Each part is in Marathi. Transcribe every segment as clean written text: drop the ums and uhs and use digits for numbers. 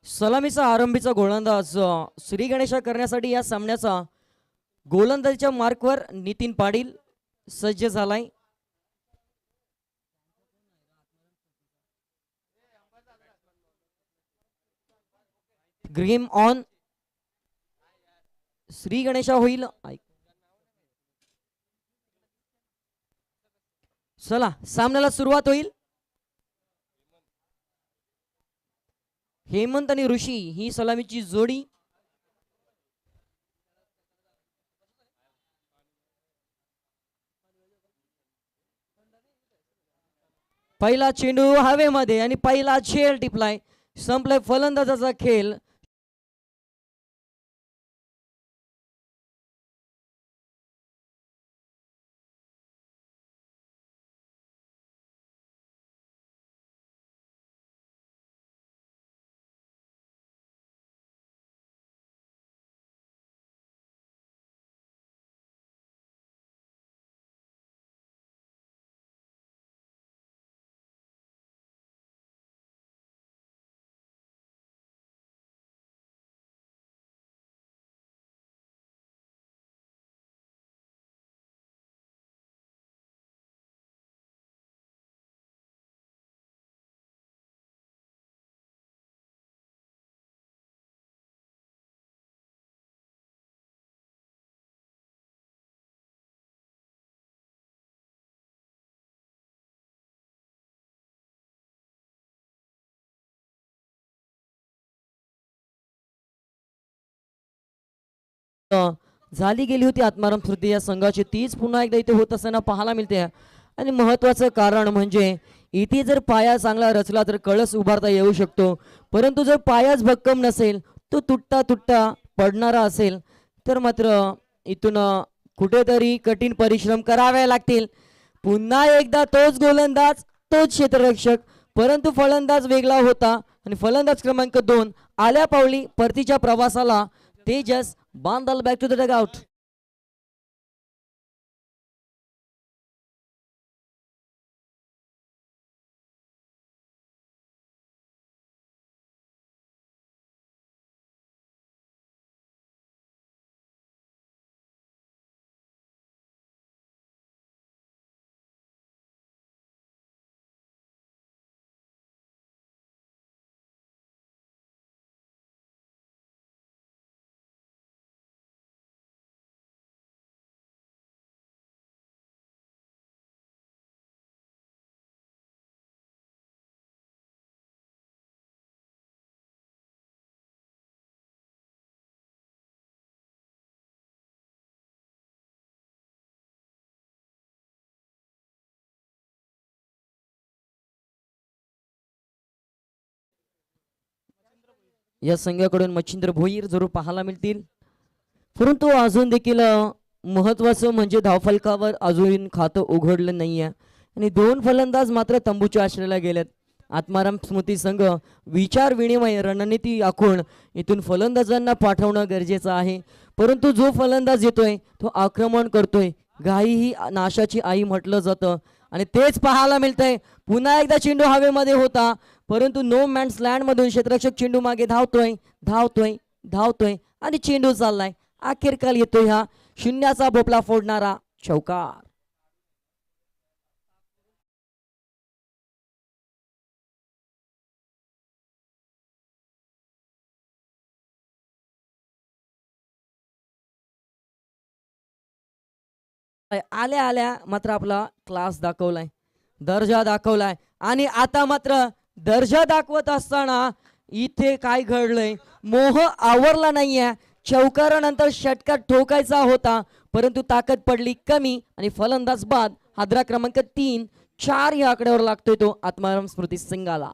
सलामीचा आरंभीचा गोलंदाज श्री गणेशा करण्यासाठी या सामन्याचा गोलंदाजीच्या मार्कवर नितीन पाटील सज्ज झालाय. Game on. श्री गणेशा होईल. चला सामन्याला सुरुवात होईल. हेमंत आणि ऋषी ही सलामीची जोडी. पहिला चेंडू हवेमध्ये आणि पहिला झेल टिपलाय. संपलाय फलंदाजाचा खेळ. झाली गेली होती आत्माराम स्मृती या संघाची तीच पुन्हा एकदा इथे होत असताना पाहायला मिळते. आणि महत्वाचं कारण म्हणजे इथे जर पाया चांगला रचला तर कळस उभारता येऊ शकतो, परंतु जर पायाच भक्कम नसेल, तो तुटता तुटता पडणारा असेल तर मात्र इथून कुठेतरी कठीण परिश्रम करावे लागतील. पुन्हा एकदा तोच गोलंदाज, तोच क्षेत्ररक्षक, परंतु फलंदाज वेगळा होता आणि फलंदाज क्रमांक 2 आल्या पावली परतीच्या प्रवासाला Tejas Bandal back to the dugout. या संघाकडून मच्छिंद्र भोईर जरूर पाहायला मिळतील, परंतु अजून देखील महत्वाचं म्हणजे धावफलकावर अजून खातं उघडलं नाहीये आणि 2 फलंदाज मात्र तंबूच्या आश्रयाला गेलेत. आत्माराम स्मृती संघ विचार विनिमय रणनीती आखून इथून फलंदाजांना पाठवणं गरजेचं आहे, परंतु जो फलंदाज येतोय तो आक्रमण करतोय. घाई ही नाशाची आई म्हटलं जातं आणि तेच पाहायला मिळतंय. पुन्हा एकदा चेंडू हवेमध्ये होता, परंतु नो मॅन्स लँड मधून क्षेत्ररक्षक चेंडू मागे धावतोय धावतोय धावतोय आणि चेंडू चाललाय. अखेरकाल येतोय हा शून्याचा भोपळा फोडणारा चौकार. आल्या आल्या मात्र आपला क्लास दाखवलाय, दर्जा दाखवलाय आणि आता मात्र दर्जा दाखवत असताना इथे काय घडलंय, मोह आवरला नाहीये. चौकारानंतर षटकार ठोकायचा होता, परंतु ताकद पडली कमी आणि फलंदाज बाद. हादरा क्रमांक 3-4 या आकड्यावर लागतोय तो आत्माराम स्मृती संघाला.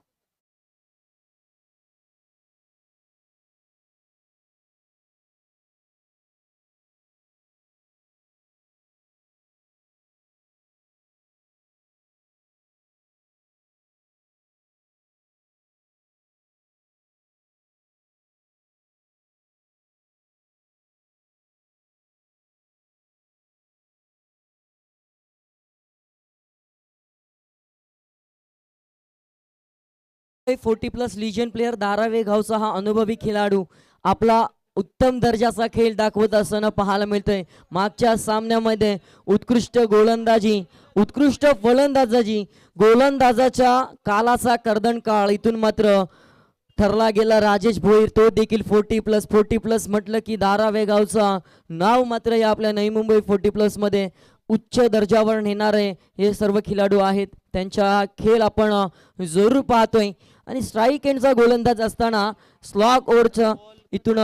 40+ लिजन प्लेयर धारावे गावचा हा अनुभवी खेळाडू आपला उत्तम दर्जाचा खेळ दाखवत असताना पाहायला मिळतोय. मागच्या सामन्यामध्ये उत्कृष्ट गोलंदाजी, उत्कृष्ट फलंदाजी, गोलंदाजाच्या कालाचा कर्दनकाळ इथून मात्र ठरला गेला राजेश भोईर, तो देखील 40+ म्हटलं की धारावे गावचा नाव मात्र या आपल्या नवी मुंबई 40+ मध्ये उच्च दर्जावर नेणारे हे सर्व खेळाडू आहेत. त्यांचा खेळ आपण जरूर पाहतोय आणि स्ट्राईक एंडचा गोलंदाज असताना स्लॉग ओव्हरचं इथून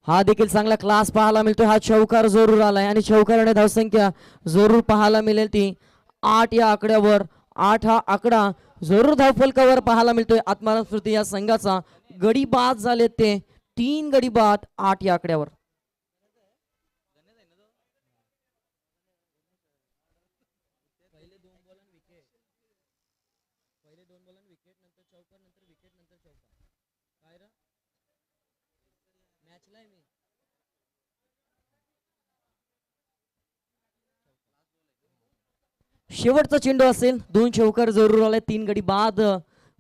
हा देखील चांगला क्लास पाहायला मिळतोय. हा चौकार जरूर आलाय आणि चौकाराने धावसंख्या जरूर पाहायला मिळेल ती 8 या आकड्यावर. 8 हा आकडा जरूर धावफलकावर पाहायला मिळतोय. आत्माराम स्मृती या संघाचा गडी बाद झाले ते 3 गडी बाद 8 या आकड्यावर. शेवटचा चेंडू असेल. 2 चौकार जरूर आले. 3 गडी बाद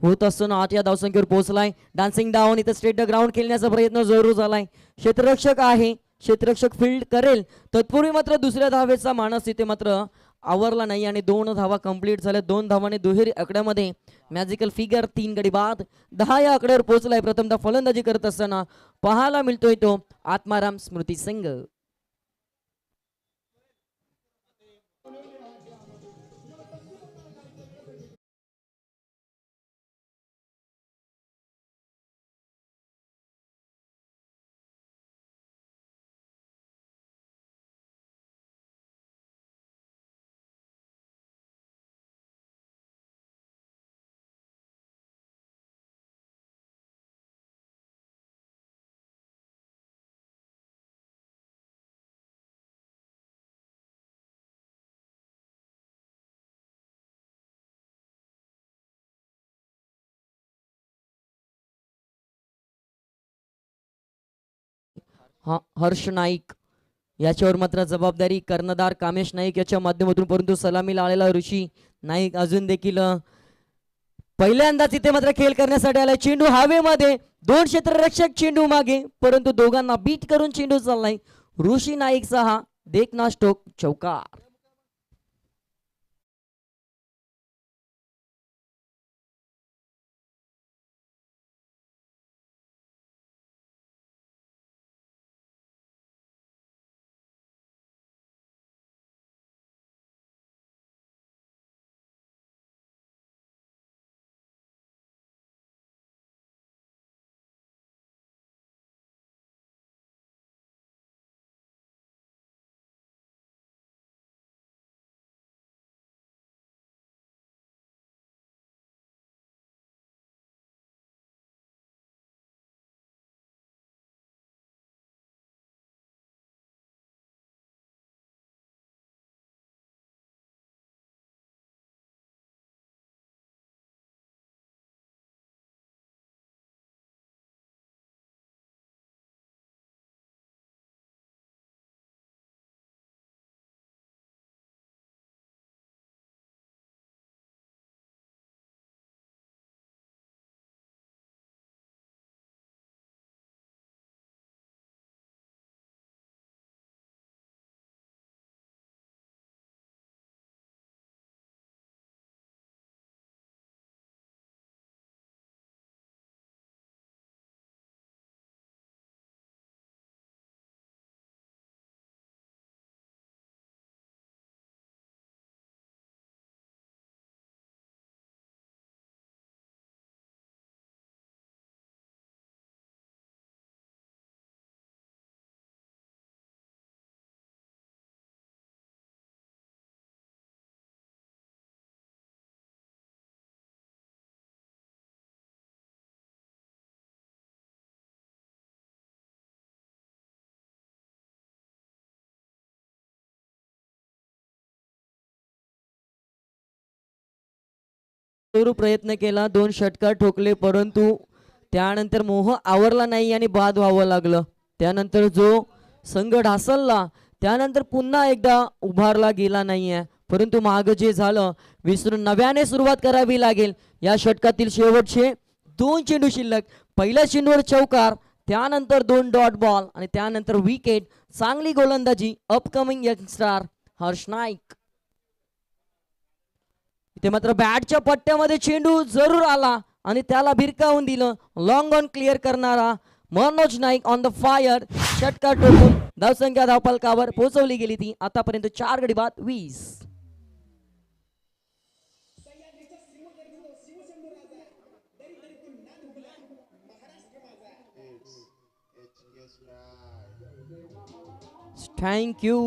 होत असताना 8 या धावसंख्येवर पोहोचलाय. डान्सिंग डाऊन इथे स्ट्रेट द ग्राउंड खेळण्याचा प्रयत्न जरूर झालाय. क्षेत्ररक्षक आहे, क्षेत्ररक्षक फील्ड करेल. तत्पूर्वी मात्र दुसऱ्या धावेचा मानस इथे मात्र आवरला नाही आणि 2 धावा कंप्लीट झाल्या. 2 धावाने दुहेरी आकड्यामध्ये मॅजिकल फिगर 3 गडी बाद 10 या आकड्यावर पोहोचलाय. प्रथमतः फलंदाजी करत असताना पाहायला मिळतोय तो आत्माराम स्मृती संघ. हर्ष नाईक याच्यावर मात्र जबाबदारी कर्णधार कामेश नाईक याच्या माध्यमातून, परंतु सलामीला आलेला ऋषी नाईक अजून देखील पहिल्यांदाच इथे मात्र खेळ करण्यासाठी आलाय. चेंडू हवेमध्ये, 2 क्षेत्ररक्षक चेंडू मागे, परंतु दोघांना बीट करून चेंडू चाललाय. ऋषी नाईकचा हा देखना स्ट्रोक चौकार. प्रयत्न केला, 2 षटकार ठोकले, परंतु त्यानंतर मोह आवरला नाही आणि बाद व्हावं लागलं. त्यानंतर जो संघ ढासळला त्यानंतर पुन्हा एकदा उभारला गेला नाहीये. परंतु माग जे झालं विसरून नव्याने सुरुवात करावी लागेल. या षटकातील शेवटचे 2 चेंडू शिल्लक. पहिल्या चेंडूवर चौकार, त्यानंतर 2 डॉट बॉल आणि त्यानंतर विकेट. चांगली गोलंदाजी अपकमिंग यंगस्टार हर्ष नाईक. इथे मात्र बॅटच्या पट्ट्यामध्ये चेंडू जरूर आला आणि त्याला भिरकावून दिलं. लॉंग ऑन क्लिअर करणारा Manoj Naik on the fire. षटकार टोकून धावसंख्या धावफलकावर पोहोचवली गेली. ती आतापर्यंत 4 गडी बाद 20. थँक्यू.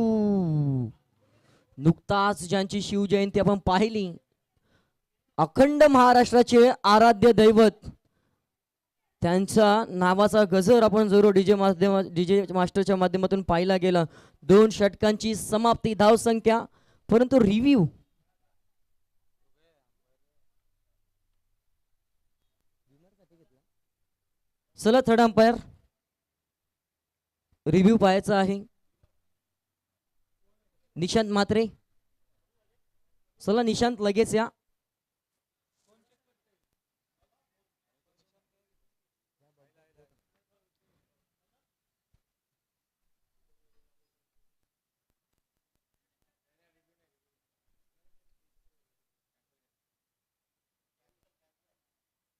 नुकताच ज्यांची शिवजयंती आपण पाहिली, अखंड महाराष्ट्राचे आराध्य दैवत, त्यांच्या नावाचा गजर आपण जरूर डीजे मास्टरच्या माध्यमातून पाहिला गेला. 2 षटकांची समाप्ती, धावसंख्या, परंतु रिव्ह्यू चला थर्ड अंपायर रिव्ह्यू पाहायचा आहे. निशांत म्हात्रे, चला निशांत लगेच या.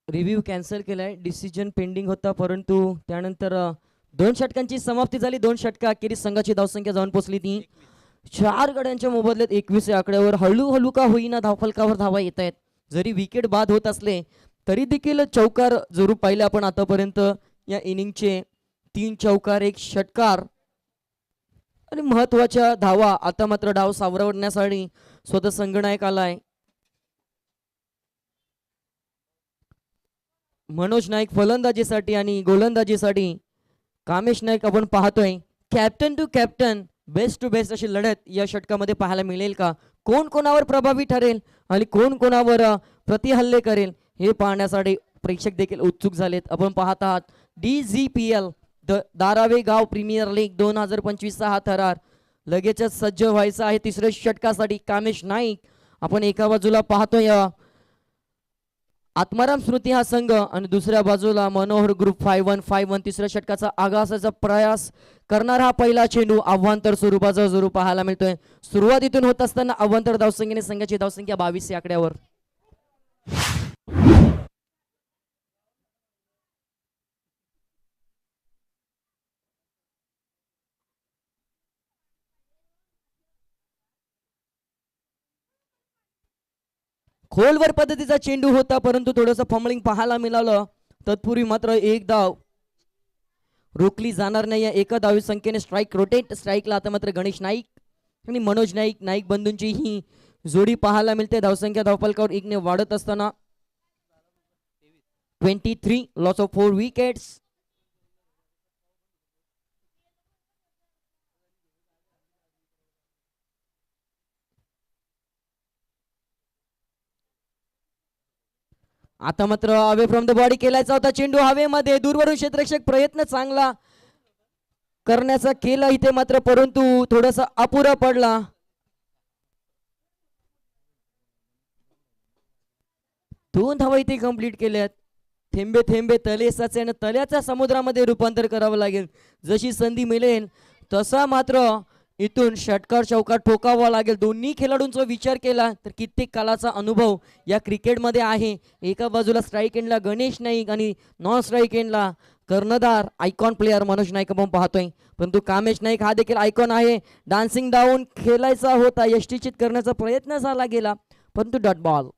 रिव्ह्यू कॅन्सल केलाय, डिसिजन पेंडिंग होता, परंतु त्यानंतर 2 षटकांची समाप्ती झाली. 2 षटका अखेरीस संघाची धावसंख्या जाऊन पोहोचली ती 4 गड्यांच्या मोबदल्यात 21 या आकड्यावर. हळूहळू का होईना धावफलकावर धावा येत आहेत. जरी विकेट बाद होत असले तरी देखील चौकार जरूर पाहिले आपण आतापर्यंत. या इनिंगचे 3 चौकार, 1 षटकार आणि महत्वाच्या धावा. आता मात्र डाव सावरवण्यासाठी स्वतः संघनायक आलाय. मनोज नाईक फलंदाजीसाठी आणि गोलंदाजीसाठी कामेश नाईक आपण पाहतोय. Captain to captain, best to best अशी लढत या षटकामध्ये पाहायला मिळेल का? कोण कोणावर प्रभावी ठरेल आणि कोण कोणावर प्रतिहल्ले करेल हे पाहण्यासाठी प्रेक्षक देखील उत्सुक झालेत. आपण पाहत आहात DZPL धारावे गाव प्रीमियर लीग 2025 चा हा थरार लगेचच सज्ज व्हायचा आहे तिसऱ्या षटकासाठी. कामेश नाईक आपण एका बाजूला पाहतोय आत्माराम स्मृती हा संघ आणि दुसऱ्या बाजूला मनोहर ग्रुप 5151 तिसऱ्या षटकाचा आगासाचा प्रयास करणार. हा पहिला चेंडू आव्हांतर स्वरूपाचा जरूर पाहायला मिळतोय. सुरुवातीतून होत असताना आव्हांतर धावसंख्येने संघाची धावसंख्या 22 या आकड्यावर. खोलवर पद्धतीचा चेंडू होता, परंतु थोडंसं फंबलिंग पाहायला मिळालं. तत्पूर्वी मात्र 1 धाव रोखली जाणार नाही. एका धावी संख्येने स्ट्राईक रोटेट. स्ट्राईकला आता मात्र गणेश नाईक आणि मनोज नाईक, नाईक बंधूंची ही जोडी पाहायला मिळते. धावसंख्या धावफलकावर 1 ने वाढत असताना 23, लॉस ऑफ 4 विकेट्स. आता मात्र अवे फ्रॉम द बॉडी केलायचा होता चेंडू हवेमध्ये. दूरवरून क्षेत्ररक्षक प्रयत्न चांगला करण्याचा केला इथे मात्र, परंतु थोडासा अपुरा पडला. दोन धावा इथे कंप्लीट केल्यात. थेंबे थेंबे तले साचे आणि तल्याच्या समुद्रामध्ये रूपांतर करावं लागेल. जशी संधी मिळेल तसा मात्र इथून षटकार चौकार ठोकावा लागेल. दोन्ही खेळाडूंचा विचार केला तर कित्येक कालाचा अनुभव या क्रिकेटमध्ये आहे. एका बाजूला स्ट्राईक एंडला गणेश नाईक आणि नॉन स्ट्राईक एंडला कर्णधार आयकॉन प्लेअर मनोज नाईक आपण पाहतोय. परंतु कामेश नाईक हा देखील आयकॉन आहे. डान्सिंग डाऊन खेळायचा होता, यष्टीचित करण्याचा प्रयत्न झाला गेला, परंतु डॉट बॉल.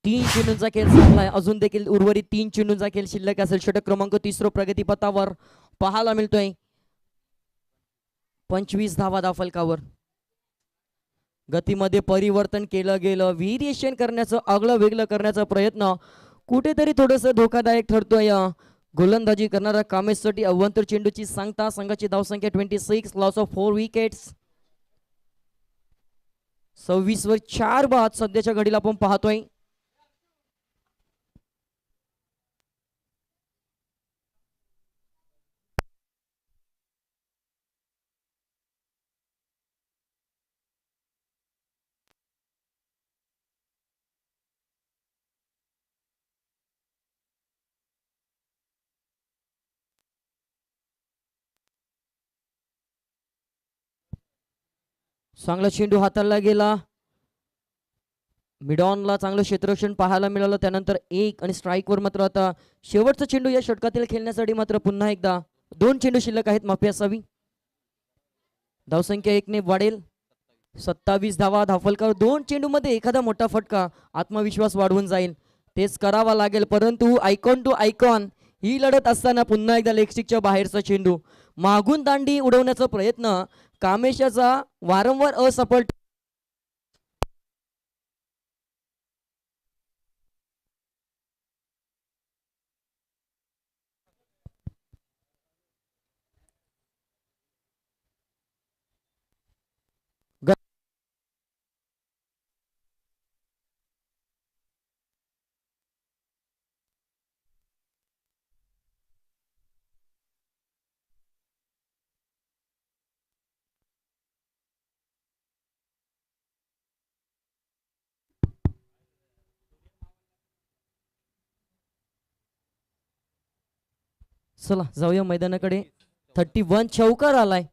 3 चेंडूंचा खेळ संपलाय. अजून देखील उर्वरित 3 चेंडूंचा खेळ शिल्लक असेल. षटक क्रमांक 3 प्रगतीपथावर पाहायला मिळतोय. 25 धावा धावफलकावर. गतीमध्ये परिवर्तन केलं गेलं. व्हेरिएशन करण्याचं, आगळं वेगळं करण्याचा प्रयत्न कुठेतरी थोडंसं धोकादायक ठरतोय. गोलंदाजी करणारा कामेशसाठी अव्वंतर चेंडूची सांगता. संघाची धावसंख्या 26, लॉस ऑफ 4 विकेट्स. 26 वर 4 बाद सध्याच्या घडीला आपण पाहतोय. चांगला चेंडू हाताळला गेला. मिडॉनला चांगलं क्षेत्ररक्षण पाहायला मिळालं. त्यानंतर एक आणि स्ट्राईकवर मात्र आता शेवटचा चेंडू या षटकातील खेळण्यासाठी मात्र पुन्हा एकदा 2 चेंडू शिल्लक आहेत, माफी असावी. धावसंख्या 1 ने वाढेल. 27 धावा धावफलकावर. 2 चेंडूमध्ये एखादा मोठा फटका आत्मविश्वास वाढवून जाईल, तेच करावा लागेल. परंतु आयकॉन टू आयकॉन ही लढत असताना पुन्हा एकदा लेगस्टिकच्या बाहेरचा चेंडू मागून दांडी उडवण्याचा प्रयत्न कामेशाचा वारंवार असफल. चला जाऊया मैदानाकडे. 31 चौकार आलाय.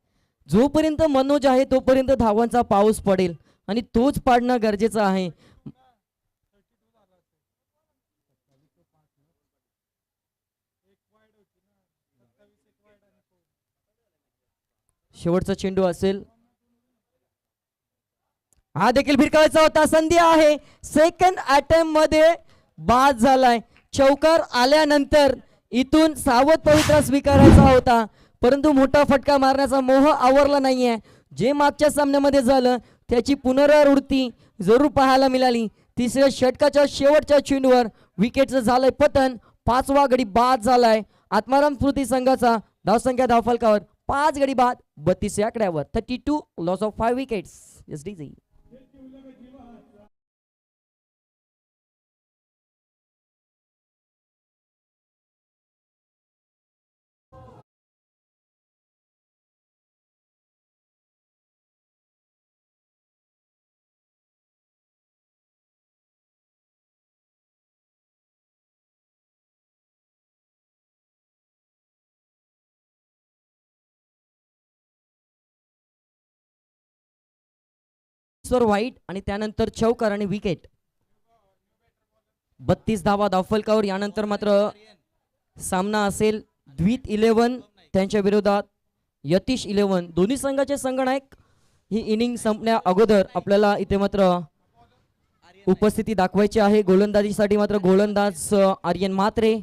जोपर्यंत मनोज आहे तोपर्यंत धावांचा पाऊस पडेल आणि तोच पाडणं गरजेचं आहे. शेवटचा चेंडू असेल. हा देखील भिरकावायचा होता. संधी आहे. सेकंड अटेम्प्ट मध्ये बाद झालाय. चौकार आल्यानंतर इथून सावध पवित्रा स्वीकारायचा होता, परंतु मोठा फटका मारण्याचा मोह आवरला नाहीये. जे मागच्या सामन्यामध्ये झालं त्याची पुनरावृत्ती जरूर पाहायला मिळाली. तिसऱ्या षटकाच्या शेवटच्या चेंडूवर विकेटचं झालंय पतन. 5वा गडी बाद झालाय. आत्माराम स्मृती संघाचा धावसंख्या धावफलकावर 5 गडी बाद 32 या आकड्यावर. 32 loss of 5 wickets. SDG white आणि त्यानंतर चौकार आणि विकेट. 32 धावा धावफलकावर. यानंतर मात्र सामना असेल द्वित 11 त्यांच्या विरोधात यतीश 11. दोन्ही संघाचे संगणक ही इनिंग संपण्या अगोदर आपल्याला इथे मात्र उपस्थिती दाखवायची आहे. गोलंदाजीसाठी मात्र गोलंदाज आर्यन म्हात्रे.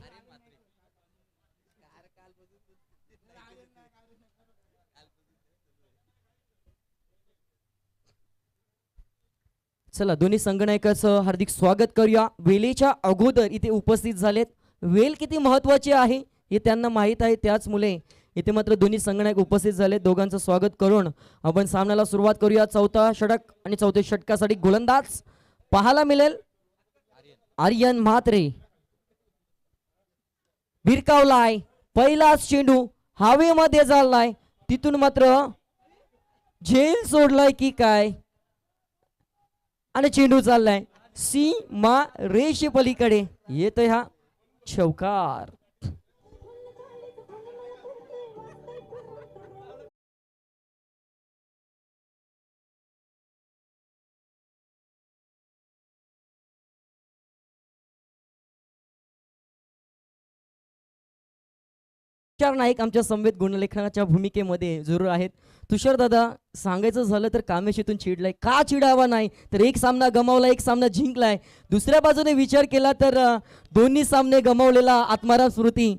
चला दोन्ही संगणकाचं हार्दिक स्वागत करूया. वेळेच्या अगोदर इथे उपस्थित झालेत. वेळ किती महत्वाची आहे हे त्यांना माहीत आहे, त्याच मुले इथे मात्र दोन्ही संगणक उपस्थित झाले. दोघांचं स्वागत करून आपण सामन्याला सुरुवात करूया. चौथा षटक आणि चौथ्या षटकासाठी गोलंदाज पाहायला मिळेल आर्यन म्हात्रे. भिरकावलाय. पहिलाच चेंडू हवेमध्ये झालाय. तिथून मात्र झेल सोडलाय की काय आणि चेंडू चाललाय सीमा रेषे पलीकडे. येतोय हा चौकार. तुषार नाईक आमच्या संवेद गुणलेखनाच्या भूमिकेमध्ये जरूर आहेत. तुषार दादा, सांगायचं झालं तर कामेशीतून चिडलाय. का चिडावा नाही तर एक सामना गमावला, एक सामना जिंकलाय. दुसऱ्या बाजूने विचार केला तर दोन्ही सामने गमावलेला आत्माराम स्मृती.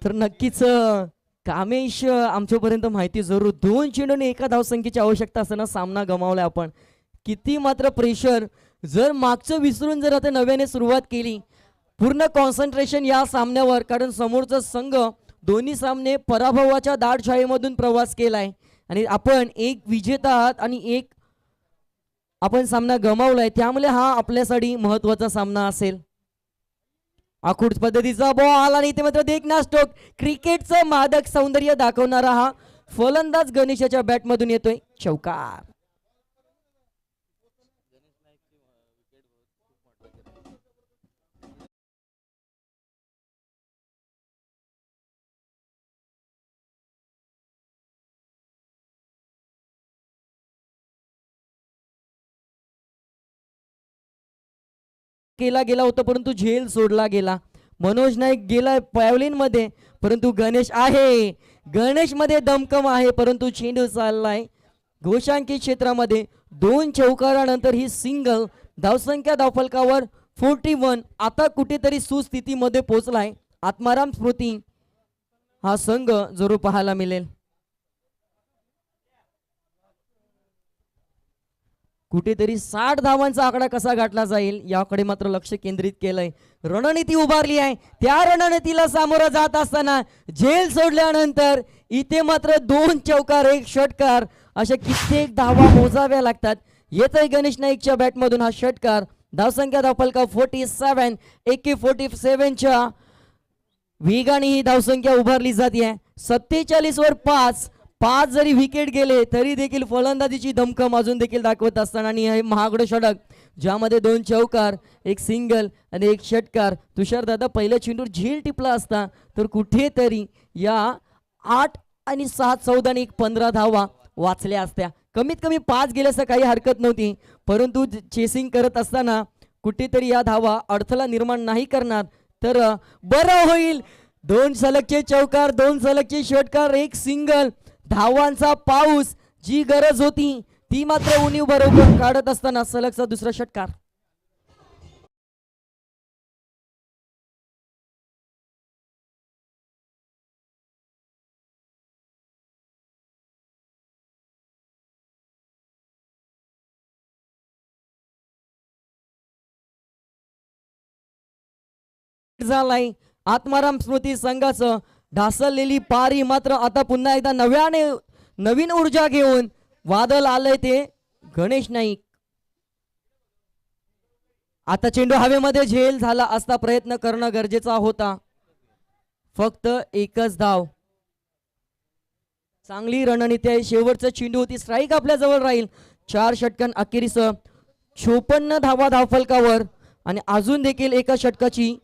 तर नक्कीच कामेश आमच्यापर्यंत माहिती जरूर. 2 चेंडूने एका धावसंख्येची आवश्यकता असताना सामना गमावलाय आपण. किती मात्र प्रेशर. जर मागचं विसरून जर आता नव्याने सुरुवात केली, पूर्ण कॉन्सन्ट्रेशन या सामन्यावर, कारण समोरचा संघ दोन्ही सामने पराभवाच्या दाट छायेमधून प्रवास केलाय आणि आपण एक विजेता आहात आणि एक आपण सामना गमावलाय. त्यामुळे हा आपल्यासाठी महत्वाचा सामना असेल. आखूड पद्धतीचा बॉल आणि इथे मात्र देखना स्ट्रोक. क्रिकेटचं मादक सौंदर्य दाखवणारा हा फलंदाज गणेशाच्या बॅटमधून येतोय चौकार. केला गेला होता परंतु झेल सोडला गेला. मनोज नाईक गेलाय पॅव्हलिन मध्ये परंतु गणेश आहे, गणेश मध्ये दमकम आहे परंतु चेंडू चाललाय घोषांकित क्षेत्रामध्ये. 2 चौकारानंतर ही सिंगल. धावसंख्या धावफलकावर 41. आता कुठेतरी सुस्थितीमध्ये पोहोचलाय आत्माराम स्मृती हा संघ जरूर पाहायला मिळेल. कुठेतरी 60 धावांचा आकडा कसा गाठला जाईल याकडे मात्र लक्ष केंद्रित केलंय. रणनीती उभारली आहे, त्या रणनीतीला सामोरं जात असताना झेल सोडल्यानंतर इथे मात्र 2 चौकार 1 षटकार अशा कित्येक धावा मोजाव्या लागतात. येतोय गणेश नाईकच्या बॅटमधून हा षटकार. धावसंख्या धावफलका 47. एके 47च्या वेगाने ही धावसंख्या उभारली जाते. 47 वर 5 जरी विकेट गेले तरी देखील फलंदाजीची धमकम अजून देखील दाखवत असताना आणि हे महागडं षटक ज्यामध्ये 2 चौकार 1 सिंगल आणि 1 षटकार. तुषार दादा पहिल्या चेंडूवर झेल टिपला असता तर कुठेतरी या 8 आणि 7 14 आणि 15 धावा वाचल्या असत्या. कमीत कमी 5 गेल्यास काही हरकत नव्हती परंतु चेसिंग करत असताना कुठेतरी या धावा अडथळा निर्माण नाही करणार तर बरं होईल. 2 सलगचे चौकार 2 सलगचे षटकार 1 सिंगल. धावांचा पाऊस जी गरज होती ती मात्र उणीव बरोबर काढत असताना सलगचा दुसरा षटकार. झालाय आत्माराम स्मृती संघाचं. ढासळलेली पारी मात्र आता पुन्हा एकदा नवीन ऊर्जा घेऊन वादळ आलंय ते गणेश नाईक. आता चेंडू हवेमध्ये झेल झाला असता प्रयत्न करणं गरजेचा होता. फक्त एकच धाव. चांगली रणनीती आहे. शेवटचं चेंडू होती, स्ट्राईक आपल्या जवळ राहील. 4 षटकां अखेरीस 54 धावा धावफलकावर आणि अजून देखील एका षटकाची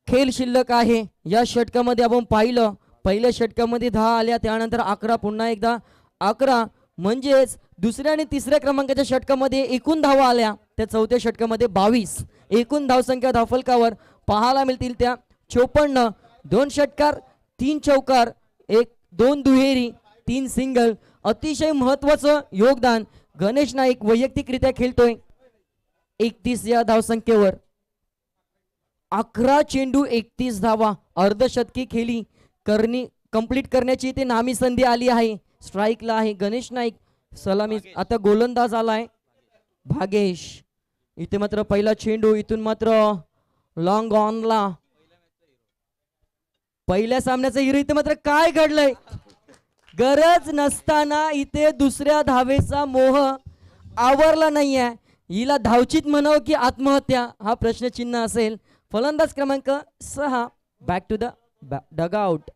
खेळ शिल्लक आहे. या षटकामध्ये आपण पाहिलं पहिल्या षटकामध्ये 10 आल्या त्यानंतर 11 पुन्हा एकदा 11 म्हणजेच दुसऱ्या आणि तिसऱ्या क्रमांकाच्या षटकामध्ये एकूण धावा आल्या. त्या चौथ्या षटकामध्ये 22 एकूण धावसंख्या धावफलकावर पाहायला मिळतील त्या 54. 2 षटकार 3 चौकार 2 दुहेरी 3 सिंगल. अतिशय महत्वाचं योगदान गणेश नाईक वैयक्तिकरित्या खेळतोय 31 या धावसंख्येवर. 11 चेंडू 31 धावा अर्धशतकी खेळी कंप्लीट करण्याची इथे नामी संधी आली आहे. स्ट्राईकला आहे गणेश नाईक. सलामी आता गोलंदाज आलाय भागेश. इथे मात्र पहिला चेंडू इथून मात्र लॉंग ऑनला. पहिल्या सामन्याचा हिरो. इथे मात्र काय घडलंय, गरज नसताना इथे दुसऱ्या धावेचा मोह आवरला नाहीये. हिला धावचीत म्हणावं की आत्महत्या हा प्रश्नचिन्ह असेल. फलंदाज क्रमांक 6 बॅक टू द डगआउट.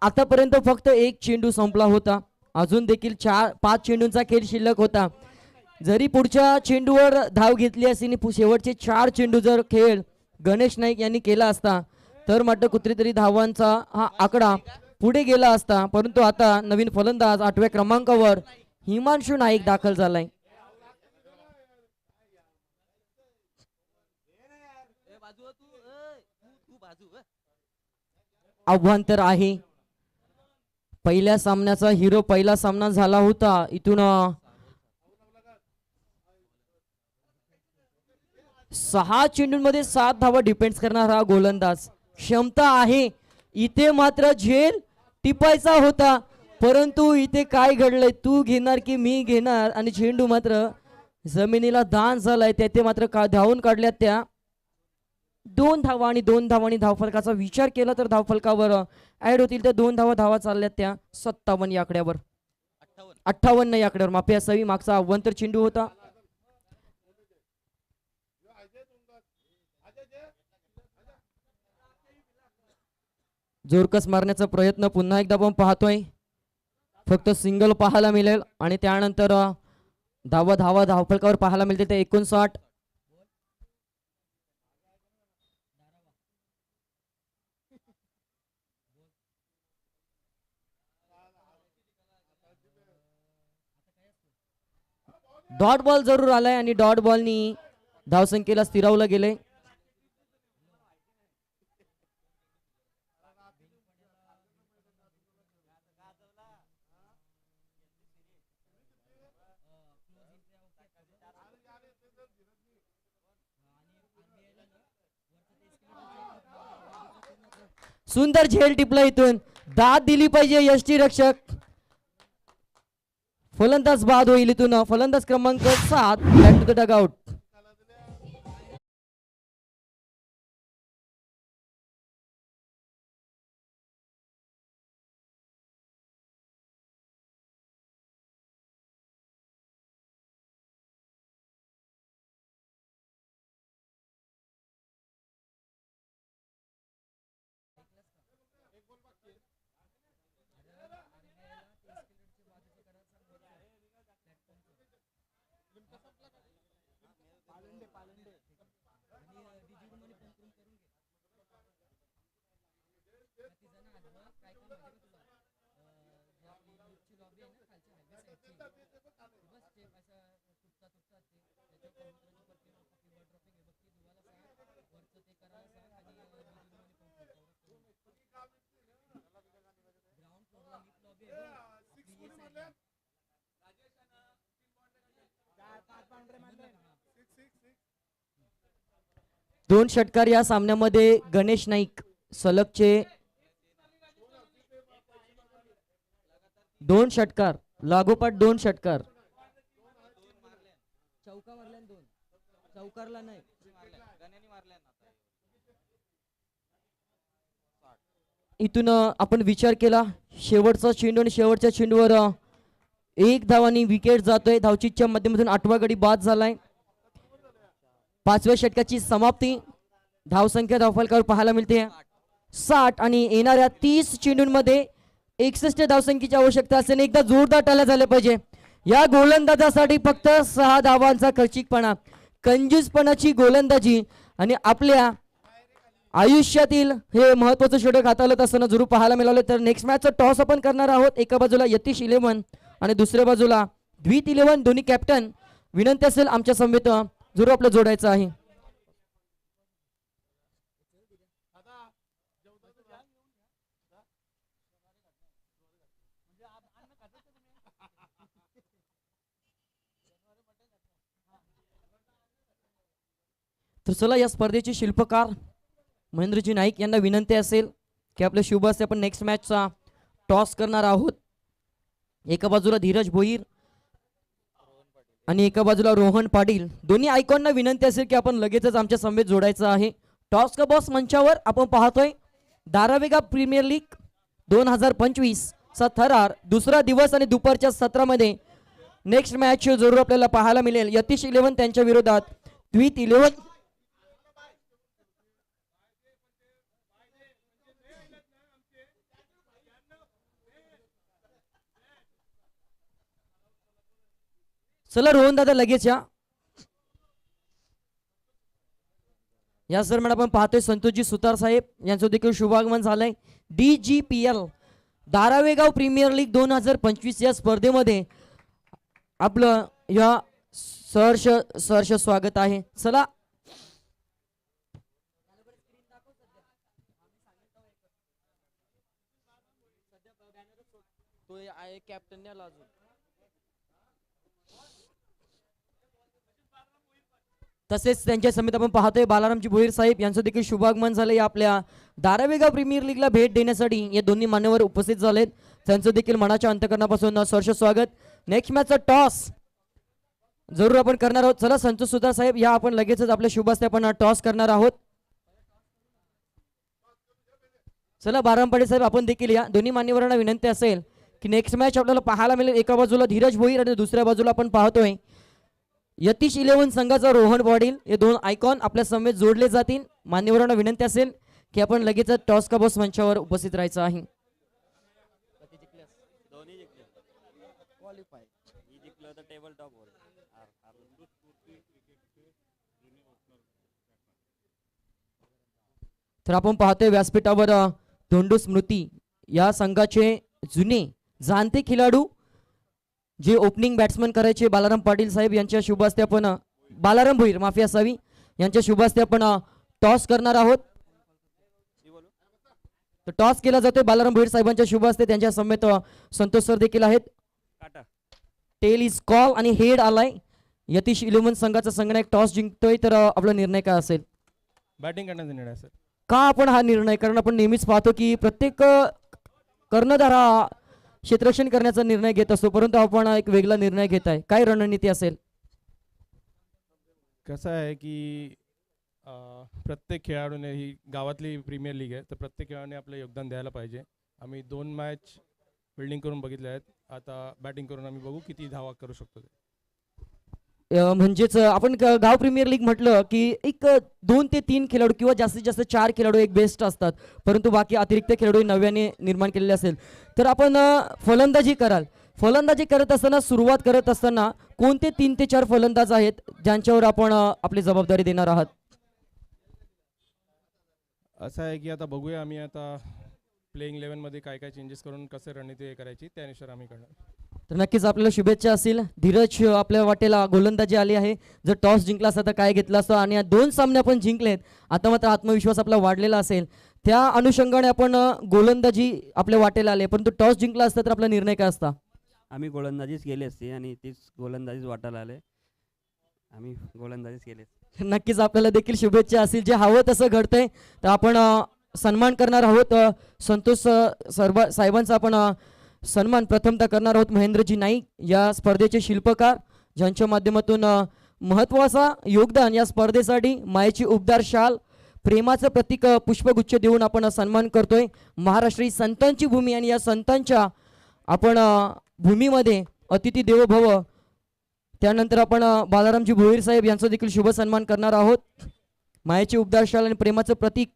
आतापर्यंत फक्त 1 चेंडू संपला होता. अजून देखील 5 चेंडूंचा खेळ शिल्लक होता. जरी पुढच्या चेंडूवर धाव घेतली असती शेवटचे 4 चेंडू जर खेळ गणेश नाईक यांनी केला असता तर मात्र कुठेतरी धावांचा हा आकडा पुढे गेला असता. परंतु आता नवीन फलंदाज 8व्या क्रमांकावर हिमांशु नाईक दाखल झालाय. आव्हान तर आहे. पहिल्या सामन्याचा हिरो पहिला सामना झाला होता. इथून 6 चेंडूंमध्ये 7 धावा डिफेन्स करणारा हा गोलंदाज. क्षमता आहे. इथे मात्र झेल टिपायचा होता परंतु इथे काय घडलंय, तू घेणार की मी घेणार आणि चेंडू मात्र जमिनीला दान झालाय. त्याथे मात्र धावून काढल्यात त्या 2 धावा आणि 2 धावांनी धावफलकाचा विचार केला तर धावफलकावर ऍड होतील त्या 2 धावा चालल्यात त्या 57 या आकड्यावर, 58 या आकड्यावर माफी असावी. मागचा अवंतर चेंडू होता. जोरकस मारण्याचा प्रयत्न पुन्हा एकदा आपण पाहतोय. फक्त सिंगल पाहायला मिळेल आणि त्यानंतर धावफलकावर पाहायला मिळते ते 59. डॉट बॉल जरूर आलाय आणि डॉट बॉलनी धावसंख्येला स्थिरावलं गेले. सुंदर झेल टिपला इथून, दाद दिली पाहिजे यष्टी रक्षक. फलंदाज बाद होईल इथून. फलंदाज क्रमांक 7 बॅक टू द डगआउट. दोन षटकार या सामन्यामध्ये गणेश नाईक सलगचे 2 षटकार, लागोपाठ 2 षटकार. चौका मारल्या 2, चौकारला नाही. इथून आपण विचार केला शेवटचा चेंडू आणि शेवटच्या चेंडूवर 1 धावांनी विकेट जातोय. धावचीच्या माध्यमातून 8वा गडी बाद झालाय. 5व्या षटकाची समाप्ती. धावसंख्या धावफलकावर पाहायला मिळते 60 आणि येणाऱ्या 30 चेंडूंमध्ये 61 धावसंख्येची आवश्यकता असल्याने एकदा जोरदार टाळ्या झाल्या पाहिजे. या गोलंदाजासाठी फक्त 6 धावांचा खर्चिकपणा, कंजूसपणाची गोलंदाजी आणि आपल्या आयुष्यातील हे महत्वाचं षटक हाताळत असताना जरूर पाहायला मिळाले. तर नेक्स्ट मॅचचा टॉस आपण करणार आहोत. एका बाजूला यतीश 11 आणि दुसऱ्या बाजूला द्वित 11. दोन्ही कॅप्टन विनंती असेल आमच्या समवेत जरूर आपलं जोडायचं आहे. तर चला या स्पर्धेचे शिल्पकार महेंद्रजी नाईक यांना विनंती असेल की आपल्या शुभ हस्ते आपण नेक्स्ट मॅचचा टॉस करणार आहोत. एका बाजूला धीरज भोईर आणि एका बाजूला रोहन पाटील. दोन्ही आयकॉनना विनंती असेल की आपण लगेचच आमच्या समवेत जोडायचं आहे. टॉस का बॉस मंचावर आपण पाहतोय धारावेगा प्रीमियर लीग 2025 चा थरार दुसरा दिवस आणि दुपारच्या सत्रामध्ये नेक्स्ट मॅच जरूर आपल्याला पाहायला मिळेल. यतीश 11 त्यांच्या विरोधात द्वित 11. चला रोहन दादा लगेच या दरम्यान आपण पाहतोय संतोषजी सुतार साहेब यांचं देखील शुभागमन झालंय. DGPL धारावेगाव प्रीमियर लीग 2025 या स्पर्धेमध्ये आपलं या सहर्ष स्वागत आहे. चला कॅप्टन तसेच त्यांच्या समित आपण पाहतोय बालारामजी भोईर साहेब यांचं देखील शुभागमन झालंय. आपल्या धारावेगा प्रीमियर लीगला भेट देण्यासाठी या दोन्ही मान्यवर उपस्थित झालेत. त्यांचं देखील मनाच्या अंतकरणापासून सहर्ष स्वागत. नेक्स्ट मॅचचा टॉस जरूर आपण करणार आहोत. चला संतोष सुतार साहेब या आपण लगेचच आपल्या शुभ हस्ते आपण टॉस करणार आहोत. चला बारामपाडे साहेब आपण देखील या. दोन्ही मान्यवरांना विनंती असेल की नेक्स्ट मॅच आपल्याला पाहायला मिळेल. एका बाजूला धीरज भोईर आणि दुसऱ्या बाजूला आपण पाहतोय यतीश 11 संघाचा रोहन पाटील. हे दोन आयकॉन आपल्या समेत जोडले जातील. मान्यवरांना विनंती असेल की आपण लगेच टॉस का बॉस मंचावर उपस्थित राहायचं आहे. तर आपण पाहतोय व्यासपीठावर धोंडू स्मृती या संघाचे जुने जाणते खेळाडू जे ओपनिंग बॅट्समन करायचे बालाराम पाटील साहेब यांच्या शुभ हस्ते आपण बालाराम भोईर माफी असावी यांच्या शुभ हस्ते आपण टॉस करणार आहोत. तर टॉस केला जातोय बालाराम भोईर साहेबांच्या शुभ हस्ते. त्यांच्या समेत संतोष सर देखील आहेत. टेल इज कॉल आणि हेड आलाय. यतीश 11 संघाचा संघनायक टॉस जिंकतोय. तर आपला निर्णय काय असेल? बॅटिंग करण्याचा निर्णय सर. का आपण हा निर्णय? कारण आपण नेहमीच पाहतो की प्रत्येक कर्णधार हा क्षेत्ररक्षण करण्याचा निर्णय घेत असतो, परंतु आपण एक वेगळा निर्णय घेत आहे. काय रणनीती असेल? कसं आहे की प्रत्येक खेळाडूने ही गावातली प्रीमियर लीग आहे, तर प्रत्येक खेळाडूने आपलं योगदान द्यायला पाहिजे. आम्ही 2 मॅच फिल्डिंग करून बघितले आहेत. आता बॅटिंग करून आम्ही बघू किती धावा करू शकतो ते. म्हणजेच आपण गाव प्रीमियर लीग म्हटलं की एक 2 ते 3 खेळाडू किंवा जास्तीत जास्त 4 खेळाडू एक बेस्ट असतात, परंतु बाकी अतिरिक्त खेळाडू नव्याने निर्माण केलेले असेल. तर आपण फलंदाजी कराल. फलंदाजी करत असताना सुरुवात करत असताना कोणते 3 ते 4 फलंदाज आहेत ज्यांच्यावर आपण आपली जबाबदारी देणार आहात? असं आहे की आता बघूया आम्ही आता प्लेइंग 11 मध्ये काय काय चेंजेस करून कसे रणनीती करायची त्यानुसार आम्ही करणार. तर नक्कीच आपल्याला शुभेच्छा असतील. धीरज आपल्या वाटेला गोलंदाजी आली आहे. जर टॉस जिंकला असता तर काय घेतला असता आणि या 2 सामने आपण जिंकलेत. आता मात्र आत्मविश्वास आपला वाढलेला असेल. त्या अनुषंगाने आपण गोलंदाजी आपल्या वाटेला आले, परंतु टॉस जिंकला असता तर आपला निर्णय काय असता? आम्ही गोलंदाजीच केली असती आणि तीच गोलंदाजीच वाटायला आले. आम्ही गोलंदाजीच केली. नक्कीच आपल्याला देखील शुभेच्छा असतील. जे हवं तसं घडतंय. तर आपण सन्मान करणार आहोत. संतोष साहेबांचा आपण सन्मान प्रथमतः करणार आहोत. महेंद्रजी नाईक या स्पर्धेचे शिल्पकार, ज्यांच्या माध्यमातून महत्त्वाचा योगदान या स्पर्धेसाठी मायेची उबदार शाल, प्रेमाचं प्रतीक पुष्पगुच्छ देऊन आपण सन्मान करतोय. महाराष्ट्र ही संतांची भूमी आणि या संतांच्या आपण भूमीमध्ये अतिथी देवो भव. त्यानंतर आपण बालारामजी भोईर साहेब यांचा देखील शुभ सन्मान करणार आहोत. मायेची उबदार शाल आणि प्रेमाचं प्रतीक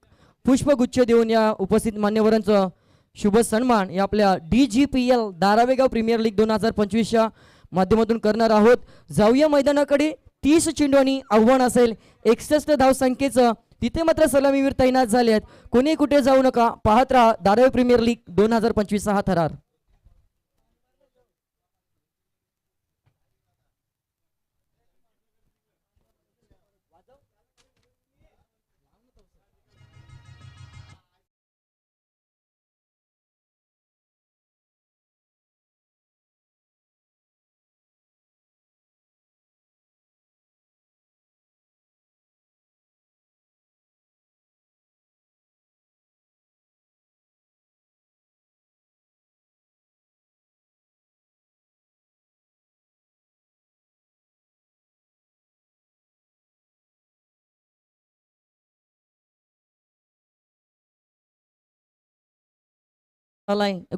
पुष्पगुच्छ देऊन या उपस्थित मान्यवरांचं शुभ सन्मान या आपल्या DGPL धारावेगाव प्रीमियर लीग 2025च्या माध्यमातून करणार आहोत. जाऊया मैदानाकडे. 30 चेंडू आणि आव्हान असेल 61 धावसंख्येचं. तिथे मात्र सलामीवीर तैनात झाले आहेत. कोणी कुठे जाऊ नका, पाहत राहा धारावे प्रीमियर लीग 2025 हा थरार.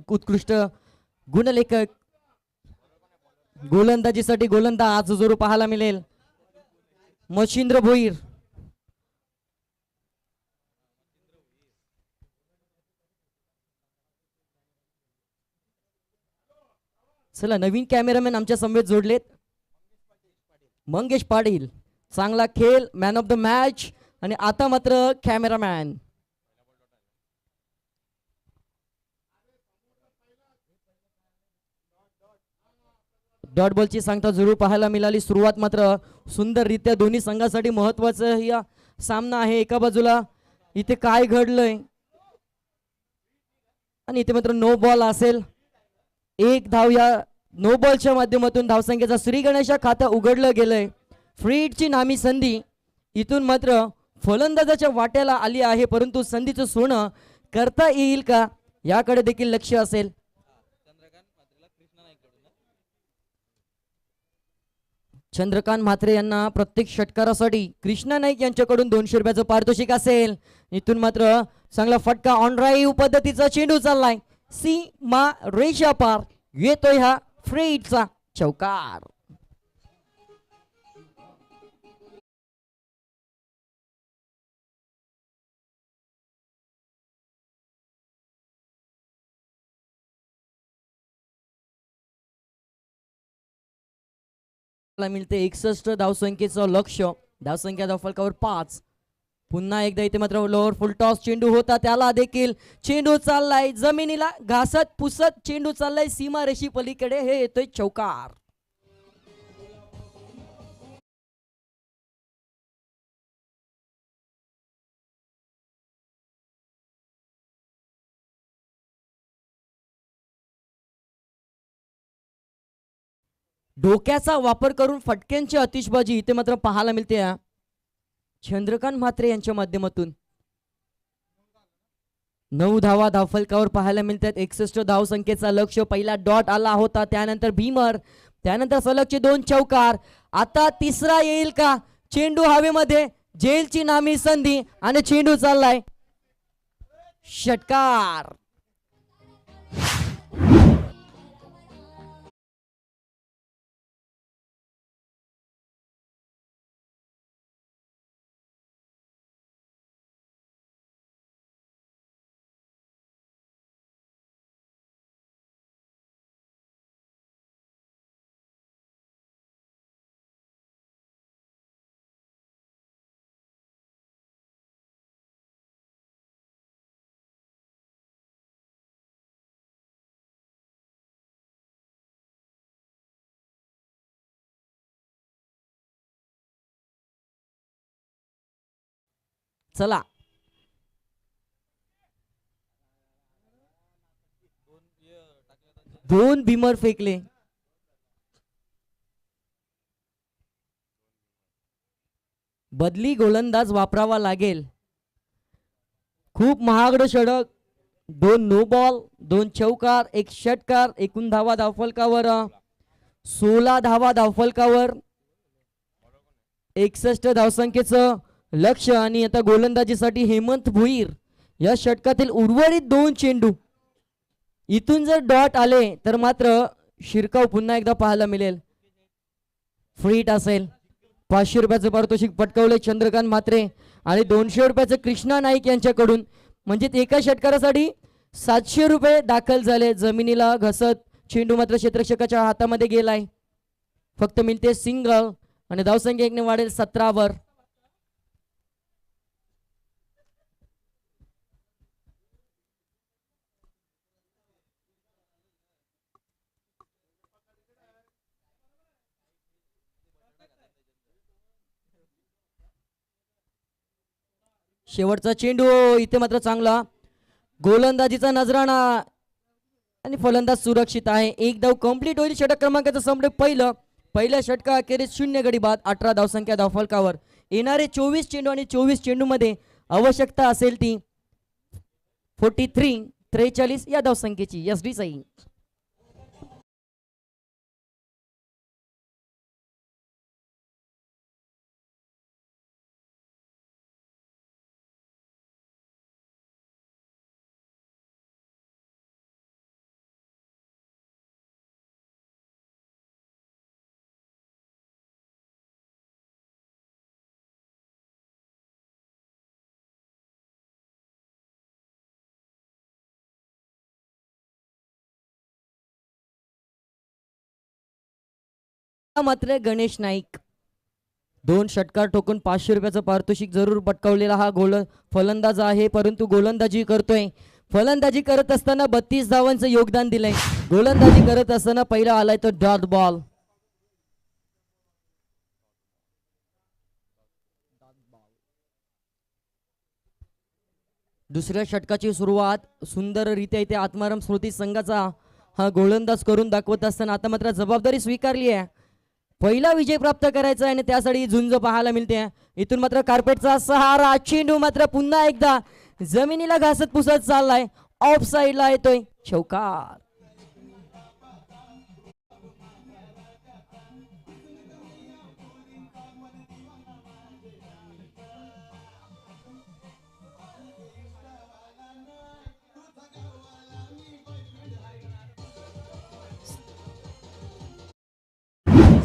उत्कृष्ट गुणलेखक गोलंदाजीसाठी गोलंदाज जोरू पाहायला मिळेल मच्छिंद्र भोईर. चला नवीन कॅमेरामॅन आमच्या समेत जोडलेत. मंगेश पाटील चांगला खेळ, मॅन ऑफ द मॅच. आणि आता मात्र कॅमेरामॅन डॉट बॉलची सांगता जरूर पाहायला मिळाली. सुरुवात मात्र सुंदररित्या दोन्ही संघासाठी महत्वाचा हा सामना आहे. एका बाजूला इथे काय घडलंय आणि इथे मात्र नो बॉल असेल. 1 धाव या नो बॉलच्या माध्यमातून धावसंख्येचा श्री गणेशा खाता उघडलं गेलंय. फ्रीडची नामी संधी इथून मात्र फलंदाजाच्या वाट्याला आली आहे, परंतु संधीचं सोनं करता येईल का याकडे देखील लक्ष असेल. चंद्रकांत म्हात्रे यांना प्रत्येक षटकारासाठी कृष्णा नाईक यांच्याकडून 200 रुपयाचं पारितोषिक असेल. इथून मात्र चांगला फटका ऑन ड्राईव्ह पद्धतीचा चेंडू चाललाय सीमा रेषा पार येतोय हा फ्रेडचा चौकार. मिळते 61 धावसंख्येचं लक्ष. धावसंख्या धावफलकावर 5. पुन्हा एकदा इथे मात्र लोअर फुल टॉस चेंडू होता त्याला देखील चेंडू चाललाय जमिनीला घासत पुसत चेंडू चाललाय सीमारेषी पलीकडे हे येतोय चौकार. डोक्याचा वापर करून फटक्यांची आतिषबाजी इथे मात्र पाहायला मिळते चंद्रकांत म्हात्रे यांच्या माध्यमातून. 9 धावा धावफलकावर पाहायला मिळतात. 61 धाव संख्येचा लक्ष. पहिला डॉट आला होता त्यानंतर भीमर त्यानंतर सलगचे 2 चौकार. आता तिसरा येईल का? चेंडू हवेमध्ये जेलची नामी संधी आणि चेंडू चाललाय षटकार. चला दोन भीमर फेकले. बदली गोलंदाज वापरावा लागेल. खूप महागड षटक. 2 नो बॉल 2 चौकार 1 षटकार. एकूण धावा धावफलकावर 16 धावा धावफलकावर 61 धावसंख्येचं लक्ष. आणि आता गोलंदाजीसाठी हेमंत भोईर या षटकातील उर्वरित 2 चेंडू इथून जर डॉट आले तर मात्र शिरकाव पुन्हा एकदा पाहायला मिळेल. फ्रीट असेल. 500 रुपयाचं पारितोषिक पटकावले चंद्रकांत म्हात्रे आणि 200 रुपयाचं कृष्णा नाईक यांच्याकडून. म्हणजे एका षटकारासाठी 700 रुपये दाखल झाले. जमिनीला घसत चेंडू मात्र क्षेत्ररक्षकाच्या हातामध्ये गेलाय. फक्त मिळते सिंगल आणि धावसंख्या 1 ने वाढेल 17 वर. शेवटचा चेंडू इथे मात्र चांगला गोलंदाजीचा नजराणा आणि फलंदाज सुरक्षित आहे. 1 धाव कंप्लीट होईल. षटक क्रमांकाचं संपले पहिल्या षटका अखेरीस 0 गडी बाद. 18 धावसंख्या धावफलकावर. येणारे 24 चेंडू आणि 24 चेंडू मध्ये आवश्यकता असेल ती 43 या धावसंख्येची. S D Sai. मात्र गणेश नाईक 2 षटकार ठोकून 500 रुपयाचं पारितोषिक जरूर पटकावलेला हा फलंदाज आहे. परंतु गोलंदाजी करतोय. फलंदाजी करत असताना 32 धावांचं योगदान दिलंय. गोलंदाजी करत असताना पहिला आलाय तो डॉट बॉल. दुसऱ्या षटकाची सुरुवात सुंदररित्या इथे आत्माराम स्मृती संघाचा हा गोलंदाज करून दाखवत असताना आता मात्र जबाबदारी स्वीकारली आहे. पहिला विजय प्राप्त करायचा आहे आणि त्यासाठी झुंज पाहायला मिळते. इथून मात्र कार्पेटचा सहारा. चेंडू मात्र पुन्हा एकदा जमिनीला घासत पुसत चाललाय. ऑफ साइडला येतोय चौकार.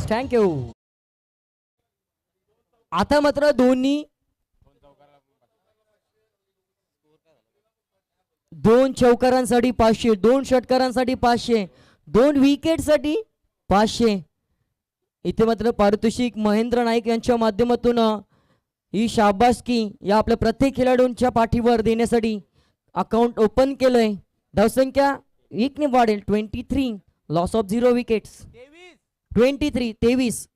Yes thank you. आता मात्र दोन्ही 2 चौकारांसाठी 500, 2 षटकारांसाठी 500, 2 विकेटसाठी 500. इथे मात्र पारितोषिक महेंद्र नाईक यांच्या माध्यमातून ही शाबासकी या आपल्या प्रत्येक खेळाडूंच्या पाठीवर देण्यासाठी अकाउंट ओपन केलंय. धावसंख्या 1 ने वाढेल. 23 लॉस ऑफ 0 विकेट्स. 23.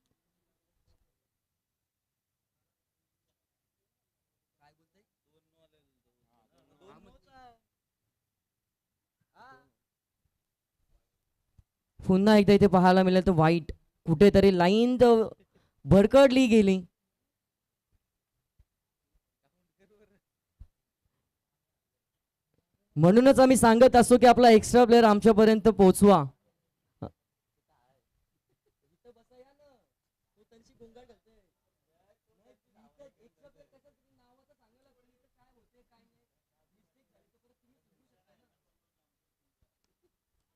पुन्हा एकदा इथे पाहायला मिळेल तर वाईट कुठेतरी लाईन भरकडली गेली. म्हणूनच आम्ही सांगत असतो की आपला एक्स्ट्रा प्लेअर आमच्यापर्यंत पोहोचवा.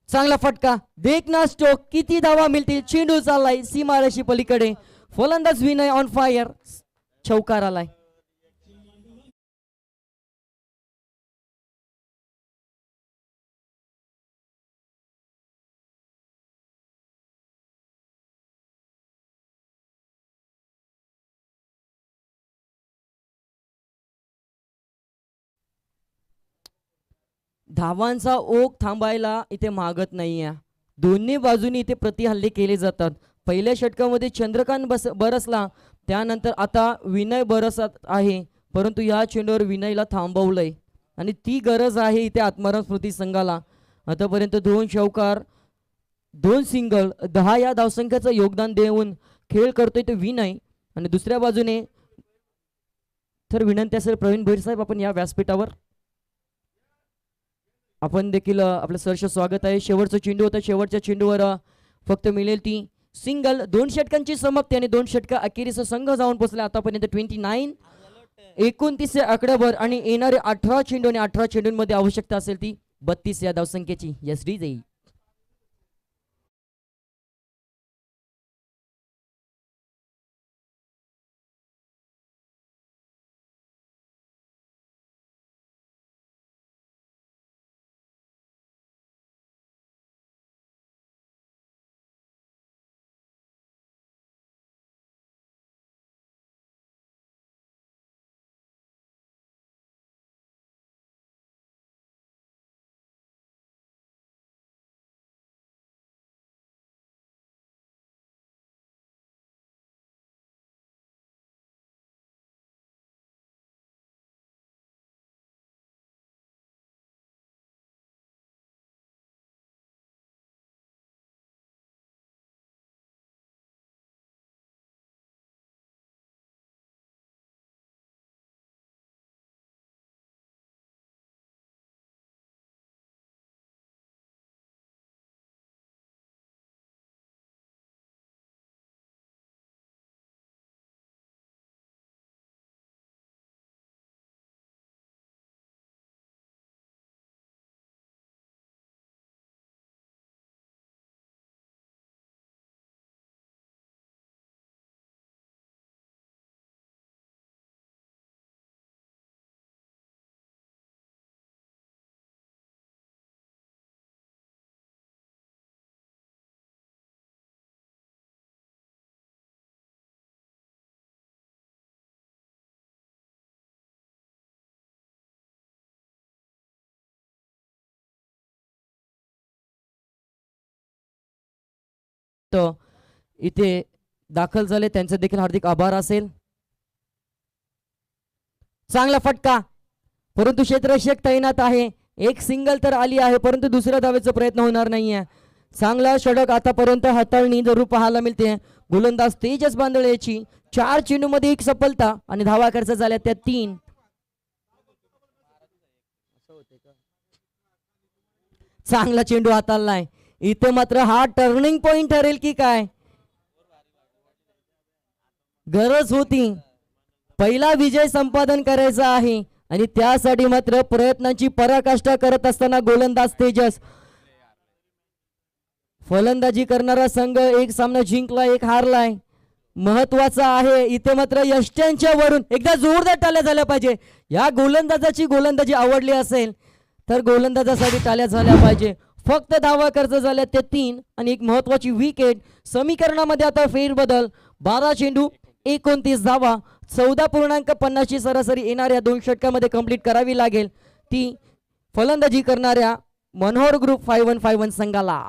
चांगला फटका. देखना स्टोक. किती धावा मिळतील. चेंडू चाललाय सीमारेषे पलीकडे. फलंदाज विनय ऑन फायर. चौकार आलाय. धावांचा ओघ थांबायला इथे मागत नाहीये. दोन्ही बाजूनी इथे प्रतिहल्ले केले जातात. पहिल्या षटकामध्ये चंद्रकांत बरसला, त्यानंतर आता विनय बरसत आहे, परंतु या चेंडूवर विनयला थांबवलंय आणि ती गरज आहे इथे आत्माराम स्मृती संघाला. आतापर्यंत 2 चौकार 2 सिंगल 10 या धावसंख्येचं योगदान देऊन खेळ करतोय तो विनय. आणि दुसऱ्या बाजूने तर विनंती असेल प्रवीण भोईर साहेब आपण या व्यासपीठावर. आपण देखील आपलं सहर्ष स्वागत आहे. शेवटचा चेंडू होता. शेवटच्या चेंडूवर फक्त मिळेल ती सिंगल. 2 षटकांची समाप्ती आणि 2 षटका अखेरीचा संघ जाऊन पोहोचला आतापर्यंत 29. 29 आकड्यावर आणि येणारे 18 चेंडू आणि 18 चेंडूंमध्ये आवश्यकता असेल ती 32 या धावसंख्येची. Yes DJ. इथे दाखल झाले त्यांचे देखील हार्दिक आभार असेल. चांगला फटका, परंतु क्षेत्ररक्षक तैनात आहे. एक सिंगल तर आली आहे, परंतु दुसऱ्या धावेचा प्रयत्न होणार नाहीये. चांगला षटक आतापर्यंत हाताळणी जरूर पाहायला मिळते. गोलंदाज तेजस बांदळेची 4 चेंडूमध्ये 1 सफलता आणि धावा खर्च झाल्या त्या 3. चांगला चेंडू हाताळलाय. इथे मात्र हा टर्निंग पॉइंट ठरेल की काय. गरज होती, पहिला विजय संपादन करायचा आहे आणि त्यासाठी मात्र प्रयत्नांची पराकाष्ठा करत असताना गोलंदाज तेजस फलंदाजी करणारा संघ एक सामना जिंकला, एक हारलाय. महत्वाचा आहे इथे मात्र यष्ट्यांच्या वरून एकदा जोरदार टाळ्या झाल्या पाहिजे. या गोलंदाजाची गोलंदाजी आवडली असेल तर गोलंदाजासाठी टाळ्या झाल्या पाहिजे. फक्त धावा खर्च झाल्या ते 3 आणि एक महत्वाची विकेट. समीकरणामध्ये आता फेरबदल. 12 चेंडू 29 धावा, 14.50 ची सरासरी येणाऱ्या 2 षटकामध्ये कंप्लीट करावी लागेल ती फलंदाजी करणाऱ्या मनोहर ग्रुप 5151 संघाला.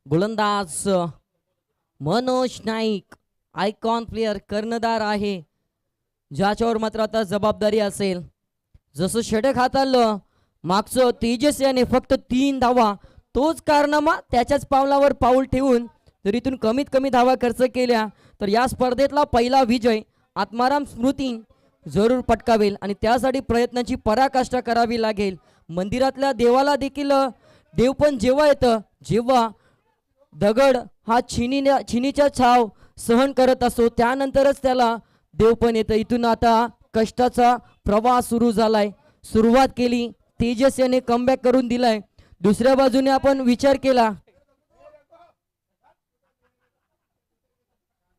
गोलंदाज मनोज नाईक आयकॉन प्लेयर कर्णधार आहे, ज्याच्यावर मात्र आता जबाबदारी असेल. जसं षटक हाताळलं मागचं तेजस याने फक्त 3 धावा, तोच कारनामा त्याच्याच पावलावर पाऊल ठेवून जर इथून कमीत कमी धावा खर्च केल्या तर या स्पर्धेतला पहिला विजय आत्माराम स्मृती जरूर पटकावेल आणि त्यासाठी प्रयत्नांची पराकाष्ठा करावी लागेल. मंदिरातल्या देवाला देखील देव पण जेव्हा येतं जेव्हा दगड हा चिनीच्या छाव सहन करत असतो त्यानंतरच त्याला देव पण येतं. इथून आता कष्टाचा प्रवास सुरू झालाय. सुरुवात केली तेजस याने कमबॅक करून दिलाय. दुसऱ्या बाजूने आपण विचार केला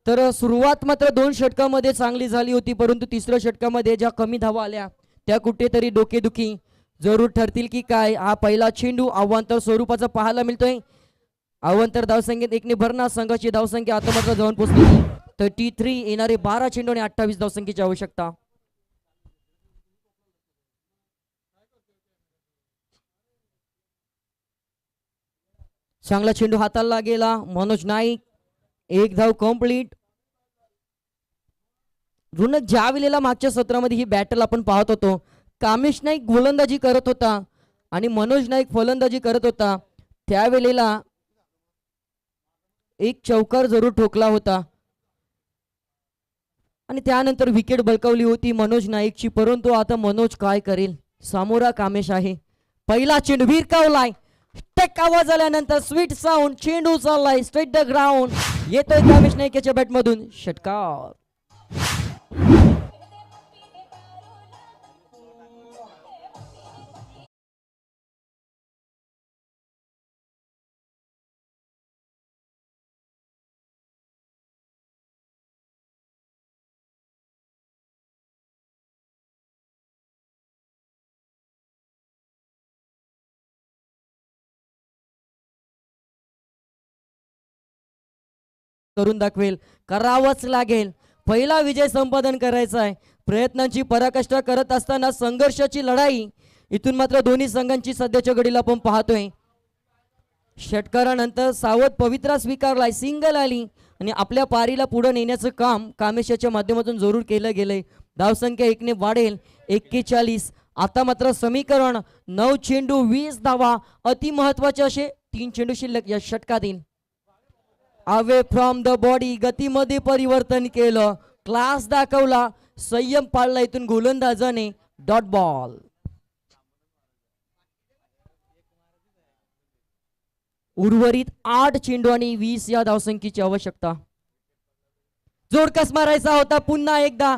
तर सुरुवात मात्र 2 षटकामध्ये चांगली झाली होती, परंतु तिसऱ्या षटकामध्ये ज्या कमी धावा आल्या त्या कुठेतरी डोकेदुखी जरूर ठरतील की काय. हा पहिला चेंडू अवांतर स्वरूपाचा पाहायला मिळतोय. अवांतर धावसंख्येत 1 ने भरणार. संघाची धावसंख्या आता मात्र जाऊन पोहोचली 33. येणारे 12 चेंडू आणि 28 धावसंख्येची आवश्यकता. चांगला चेंडू हाताला गेला. मनोज नाईक 1 धाव कंप्लीट. ऋणक ज्या वेळेला मागच्या सत्रामध्ये ही बॅटल आपण पाहत होतो, कामेश नाईक गोलंदाजी करत होता आणि मनोज नाईक फलंदाजी करत होता, त्यावेळेला एक चौकार जरूर ठोकला होता आणि त्यानंतर विकेट बळकावली होती मनोज नाईकची. परंतु आता मनोज काय करेल, सामोरा कामेश आहे. पहिला चेंडू भिरकावलाय, टक आवाज आल्यानंतर स्वीट साऊंड, चेंडू चाललाय स्ट्रेट द ग्राउंड. येतोय कामेश नाईक याच्या बॅट मधून षटकार. करून दाखवेल, करावंच लागेल. पहिला विजय संपादन करायचा आहे. प्रयत्नांची पराकाष्ठा करत असताना संघर्षाची लढाई इथून मात्र दोन्ही संघांची सध्याच्या घडीला आपण पाहतोय. षटकारानंतर सावध पवित्रा स्वीकारलाय, सिंगल आली आणि आपल्या पारीला पुढे नेण्याचं काम कामेशाच्या माध्यमातून जरूर केलं गेलंय. धावसंख्या 1 ने वाढेल 41. आता मात्र समीकरण 9 चेंडू 20 धावा, अति महत्वाचे असे 3 चेंडू शिल्लक या षटकातील. अवे फ्रॉम द बॉडी, गतीमध्ये परिवर्तन केलं, क्लास दाखवला, संयम पाळला इथून गोलंदाजाने. Dot ball. उर्वरित 8 चेंडू आणि 20 या धावसंख्येची आवश्यकता. जोरकस मारायचा होता पुन्हा एकदा.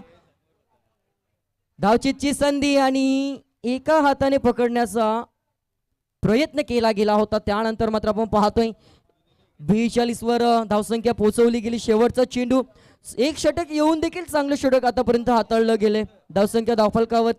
धावचीतची संधी आणि एका हाताने पकडण्याचा प्रयत्न केला गेला होता. त्यानंतर मात्र आपण पाहतोय 42 वर धावसंख्या पोहोचवली गेली. शेवटचा चेंडू, एक षटक येऊन देखील चांगले षटक आतापर्यंत हाताळलं गेले. धावसंख्या धावफलकावर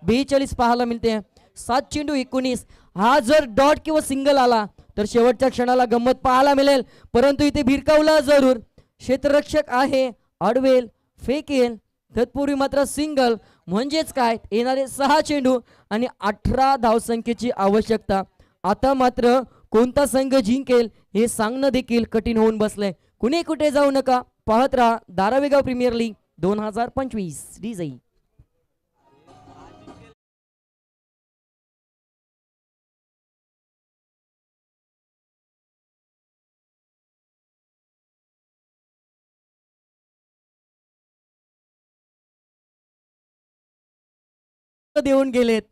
42 पाहायला मिळते. 7 चेंडू 19. हा जर डॉट किंवा सिंगल आला तर शेवटच्या क्षणाला गंमत पाहायला मिळेल, परंतु इथे भिरकावला जरूर. क्षेत्ररक्षक आहे, अडवेल, फेकेल तत्पूर्वी मात्र सिंगल म्हणजेच काय येणारे 6 चेंडू आणि 18 धावसंख्येची आवश्यकता. आता मात्र कोणता संघ जिंकेल हे सांगणं देखील कठीण होऊन बसलंय. कुणी कुठे जाऊ नका, पाहत राहा धारावीगाव प्रीमियर लीग 2025 डीजे. देऊन गेलेत.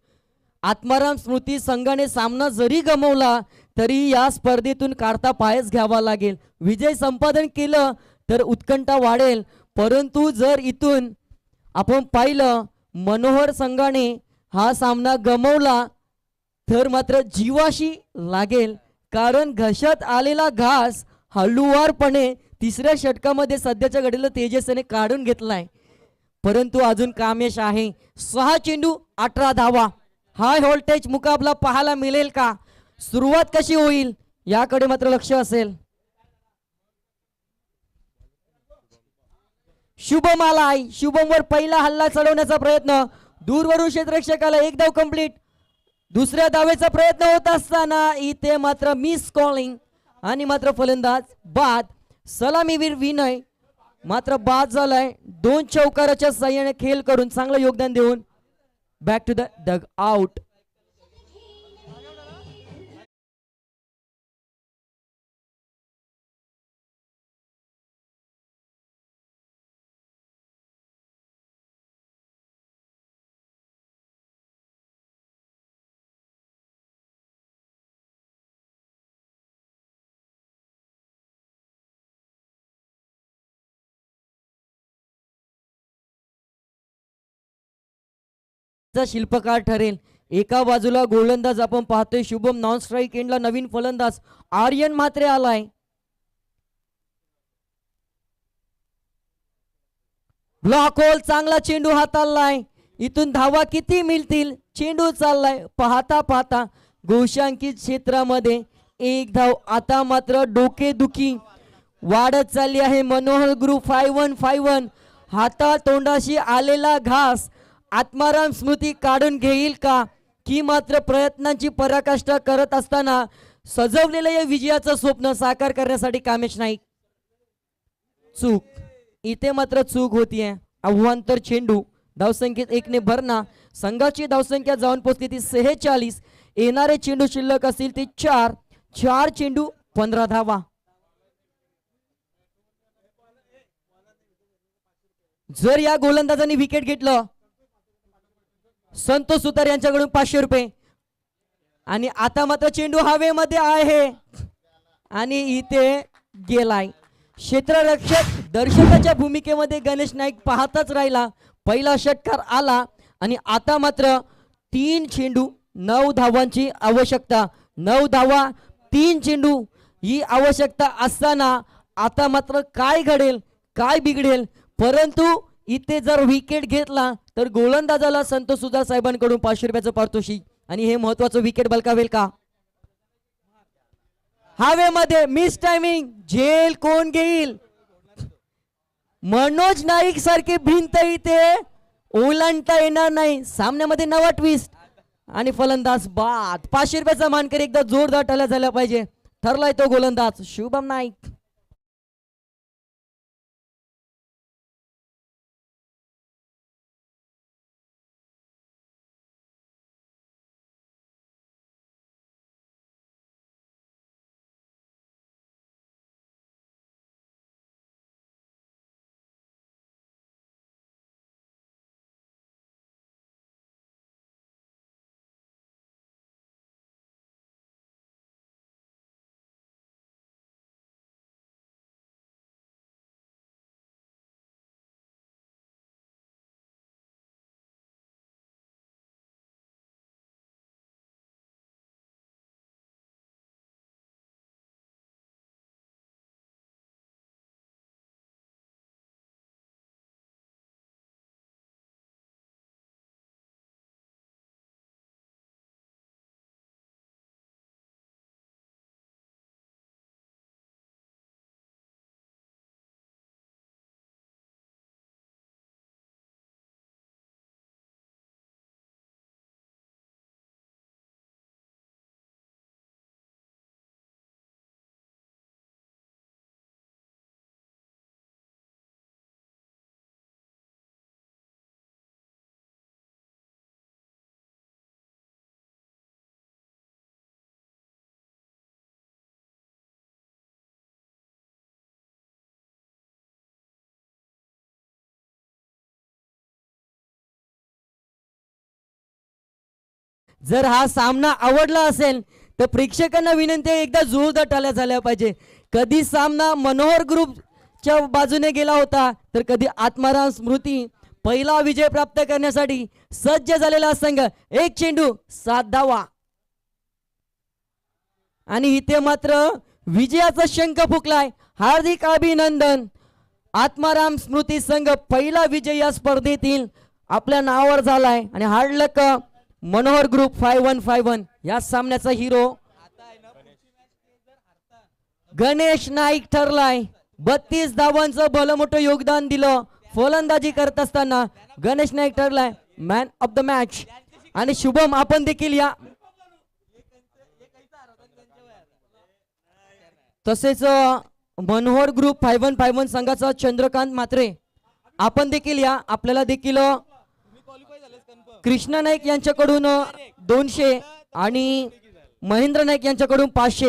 आत्माराम स्मृती संघाने सामना जरी गमावला तरी या स्पर्धेतून काढता पायच घ्यावा लागेल. विजय संपादन केलं तर उत्कंठा वाढेल, परंतु जर इथून आपण पाहिलं मनोहर संघाने हा सामना गमावला तर मात्र जीवाशी लागेल, कारण घशात आलेला घास हळूवारपणे तिसऱ्या षटकामध्ये सध्याच्या घडीला तेजसने काढून घेतलाय. परंतु अजून कामेश आहे. 6 चेंडू 18 धावा, हाय व्होल्टेज मुकाबला पाहायला मिळेल का? सुरुवात कशी होईल याकडे मात्र लक्ष असेल. शुभम आलाय, शुभमवर पहिला हल्ला चढवण्याचा प्रयत्न, दूरवरून क्षेत्ररक्षकाला एक धाव कंप्लीट. दुसऱ्या धावेचा प्रयत्न होत असताना इथे मात्र मिस कॉलिंग आणि मात्र फलंदाज बाद. सलामीवीर विनय मात्र बाद झालाय. 2 चौकाराच्या साह्याने खेळ करून चांगलं योगदान देऊन back to the dugout. शिल्पकार ठरेल. एका बाजूला गोलंदाज आपण पाहतोय शुभम, नॉन स्ट्राईक एंडला नवीन फलंदाज आर्यन म्हात्रे आलाय. ब्लॉक होल, चांगला चेंडू हाताळलाय. इथून धावा किती मिळतील? चेंडू चाललाय, पाहता पाहता गोशांकित क्षेत्रामध्ये 1 धाव. आता मात्र डोकेदुखी वाढत चालली आहे. मनोहर ग्रुप 5151 हाता तोंडाशी आलेला घास आत्माराम स्मृती काढून घेईल का, की मात्र प्रयत्नांची पराकाष्ठा करत असताना सजवलेलं या विजयाचं स्वप्न साकार करण्यासाठी कामेश नाईक चूक. इथे मात्र चूक होतीये. अव्वांतर चेंडू, धावसंख्येत 1 ने भरणा. संघाची धावसंख्या जाऊन पोहोचली ती 46. येणारे चेंडू शिल्लक असतील ते 4 चेंडू 15 धावा. जर या गोलंदाजांनी विकेट घेतलं, संतोष सुतार यांच्याकडून 500 रुपये. आणि आता मात्र चेंडू हवेमध्ये आहे आणि इथे गेलाय. क्षेत्ररक्षक दर्शकाच्या भूमिकेमध्ये गणेश नाईक पाहताच राहिला. पहिला षटकार आला आणि आता मात्र 3 चेंडू 9 धावांची आवश्यकता. 9 धावा 3 चेंडू ही आवश्यकता असताना आता मात्र काय घडेल, काय बिघडेल? परंतु इथे जर विकेट घेतला तर गोलंदाजाला संतोष सुतार साहेबांकडून 500 रुपयाचं पारितोषिक आणि हे महत्वाचं विकेट बलकावेल का? हवेमध्ये मिस टायमिंग, झेल कोण घेईल? मनोज नाईक सारखी भिंत इथे ओलांडता येणार नाही. सामन्यामध्ये नवा ट्विस्ट आणि फलंदाज बाद. 500 रुपयाचा मानकरी एकदा जोरदार टाळ्या झाल्या पाहिजे. ठरलाय तो गोलंदाज शुभम नाईक. जर हा सामना आवडला असेल तर प्रेक्षकांना विनंती आहे, एकदा जोरदार टाळ्या झाल्या पाहिजे. कधी सामना मनोहर ग्रुपच्या बाजूने गेला होता तर कधी आत्माराम स्मृती पहिला विजय प्राप्त करण्यासाठी सज्ज झालेला संघ. एक चेंडू 7 धावा आणि इथे मात्र विजयाचा शंख फुकलाय. हार्दिक अभिनंदन. आत्माराम स्मृती संघ पहिला विजय या स्पर्धेतील आपल्या नावावर झालाय आणि हार्ड लक मनोहर ग्रुप 5151 या सामन्याचा हिरो गणेश नाईक ठरलाय. 32 धावांचं भलं मोठं योगदान दिलं फलंदाजी करत असताना. गणेश नाईक ठरलाय मॅन ऑफ द मॅच. आणि शुभम आपण देखील या. तसेच मनोहर ग्रुप 5151 संघाचा चंद्रकांत म्हात्रे आपण देखील या. आपल्याला देखील कृष्णा नाईक यांच्याकडून 200 आणि महेंद्र नाईक यांच्याकडून 500